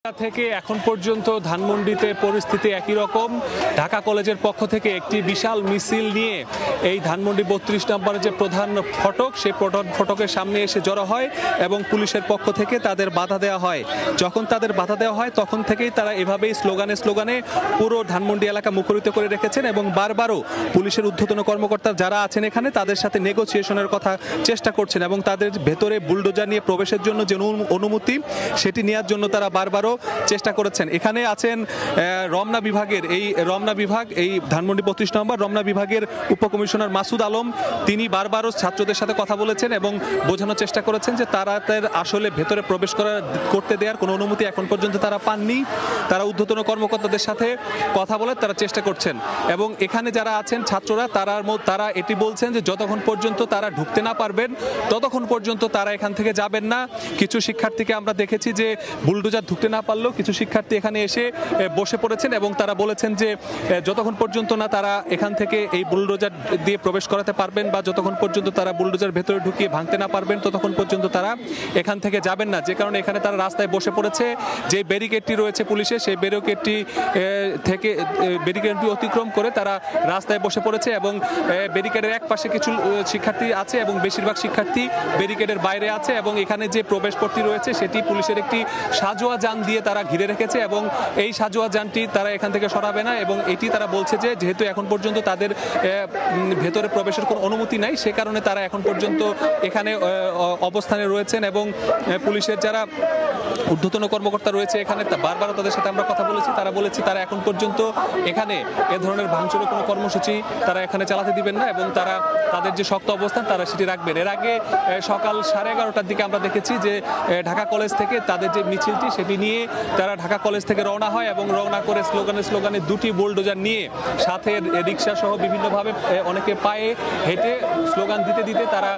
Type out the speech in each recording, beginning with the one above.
থেকে এখন পর্যন্ত ধানমন্ডিতে পরিস্থিতি একই রকম। ঢাকা কলেজের পক্ষ থেকে একটি বিশাল মিছিল নিয়ে এই ধানমন্ডি ৩২ নম্বরের যে প্রধান ফটক, সেই ফটকের সামনে এসে জড়ো হয় এবং পুলিশের পক্ষ থেকে তাদের বাধা দেওয়া হয়। যখন তাদের বাধা দেওয়া হয় তখন থেকেই তারা এভাবেই স্লোগানে পুরো ধানমন্ডি এলাকা মুখরিত করে রেখেছেন এবং বারবারও পুলিশের ঊর্ধ্বতন কর্মকর্তা যারা আছেন এখানে তাদের সাথে নেগোসিয়েশনের কথা চেষ্টা করছেন এবং তাদের ভেতরে বুলডোজার নিয়ে প্রবেশের জন্য যে অনুমতি সেটি নেওয়ার জন্য তারা বারবারও চেষ্টা করেছেন। এখানে আছেন রমনা বিভাগের এই ধানমন্ডি ৩২ নম্বর রমনা বিভাগের উপকমিশনার মাসুদ আলম। তিনি বারবারও ছাত্রদের সাথে কথা বলেছেন এবং বোঝানোর চেষ্টা করেছেন যে তারা আসলে ভেতরে প্রবেশ করতে দেওয়ার কোনো অনুমতি এখন পর্যন্ত তারা পাননি। তারা ঊর্ধ্বতন কর্মকর্তাদের সাথে কথা বলে তারা চেষ্টা করছেন এবং এখানে যারা আছেন ছাত্ররা তারা এটি বলছেন যে যতক্ষণ পর্যন্ত তারা ঢুকতে না পারবেন ততক্ষণ পর্যন্ত তারা এখান থেকে যাবেন না। কিছু শিক্ষার্থীকে আমরা দেখেছি যে বুলডোজার ঢুকতে না পারলেও কিছু শিক্ষার্থী এখানে এসে বসে পড়েছেন এবং তারা বলেছেন যে যতক্ষণ পর্যন্ত না তারা এখান থেকে এই বুলডোজার দিয়ে প্রবেশ করাতে পারবেন বা যতক্ষণ পর্যন্ত তারা বুলডোজার ভেতরে ঢুকিয়ে ভাঙতে না পারবেন ততক্ষণ পর্যন্ত তারা এখান থেকে যাবেন না। যে কারণে এখানে তারা রাস্তায় বসে পড়েছে। যে ব্যারিকেডটি রয়েছে পুলিশের, সেই ব্যারিকেডটি অতিক্রম করে তারা রাস্তায় বসে পড়েছে এবং ব্যারিকেডের এক পাশে কিছু শিক্ষার্থী আছে এবং বেশিরভাগ শিক্ষার্থী ব্যারিকেডের বাইরে আছে এবং এখানে যে প্রবেশ পথটি রয়েছে সেটি পুলিশের একটি সাজোয়া যান দিয়ে তারা ঘিরে রেখেছে এবং এই সাজোয়া যানটি তারা এখান থেকে সরাবে না এবং এটি তারা বলছে যে যেহেতু এখন পর্যন্ত তাদের ভেতরে প্রবেশের কোনো অনুমতি নাই সে কারণে তারা এখন পর্যন্ত এখানে অবস্থানে রয়েছেন এবং পুলিশের যারা ঊর্ধ্বতন কর্মকর্তা রয়েছে এখানে বারবার তাদের সাথে আমরা কথা বলেছি। তারা বলেছে তারা এখন পর্যন্ত এখানে এ ধরনের ভাঙচুরের কোনো কর্মসূচি তারা এখানে চালাতে দিবেন না এবং তারা তাদের যে শক্ত অবস্থান তারা সেটি রাখবেন। এর আগে সকাল 11:30টার দিকে আমরা দেখেছি যে ঢাকা কলেজ থেকে তাদের যে মিছিলটি সেটি নিয়ে তারা ঢাকা কলেজ থেকে রওনা হয় এবং রওনা করে স্লোগানে দুটি বুলডোজার নিয়ে সাথে রিক্সা সহ বিভিন্নভাবে অনেকে পায়ে হেঁটে স্লোগান দিতে তারা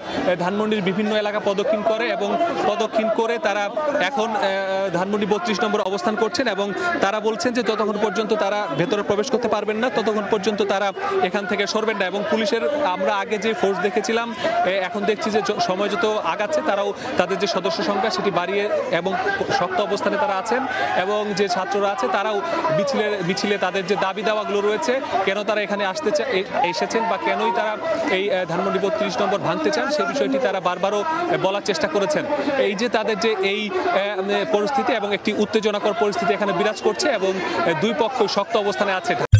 ধানমন্ডির বিভিন্ন এলাকা প্রদক্ষিণ করে এবং প্রদক্ষিণ করে তারা এখন ধানমন্ডি ৩২ নম্বর অবস্থান করছেন এবং তারা বলছেন যে যতক্ষণ পর্যন্ত তারা ভেতরে প্রবেশ করতে পারবেন না ততক্ষণ পর্যন্ত তারা এখান থেকে সরবেন না। এবং পুলিশের আমরা আগে যে ফোর্স দেখেছিলাম এখন দেখছি যে সময় যত আগাচ্ছে তারাও তাদের যে সদস্য সংখ্যা সেটি বাড়িয়ে এবং শক্ত অবস্থানে তারা আছেন এবং যে ছাত্ররা আছে তারাও মিছিলে তাদের যে দাবি দাওয়াগুলো রয়েছে কেন তারা এখানে এসেছেন বা কেনই তারা এই ধানমন্ডি ৩২ নম্বর ভাঙতে চান সেই বিষয়টি তারা বারবারও বলার চেষ্টা করেছেন। এই যে তাদের যে এই পরিস্থিতি এবং একটি উত্তেজনাকর পরিস্থিতি এখানে বিরাজ করছে এবং দুই পক্ষ শক্ত অবস্থানে আছে।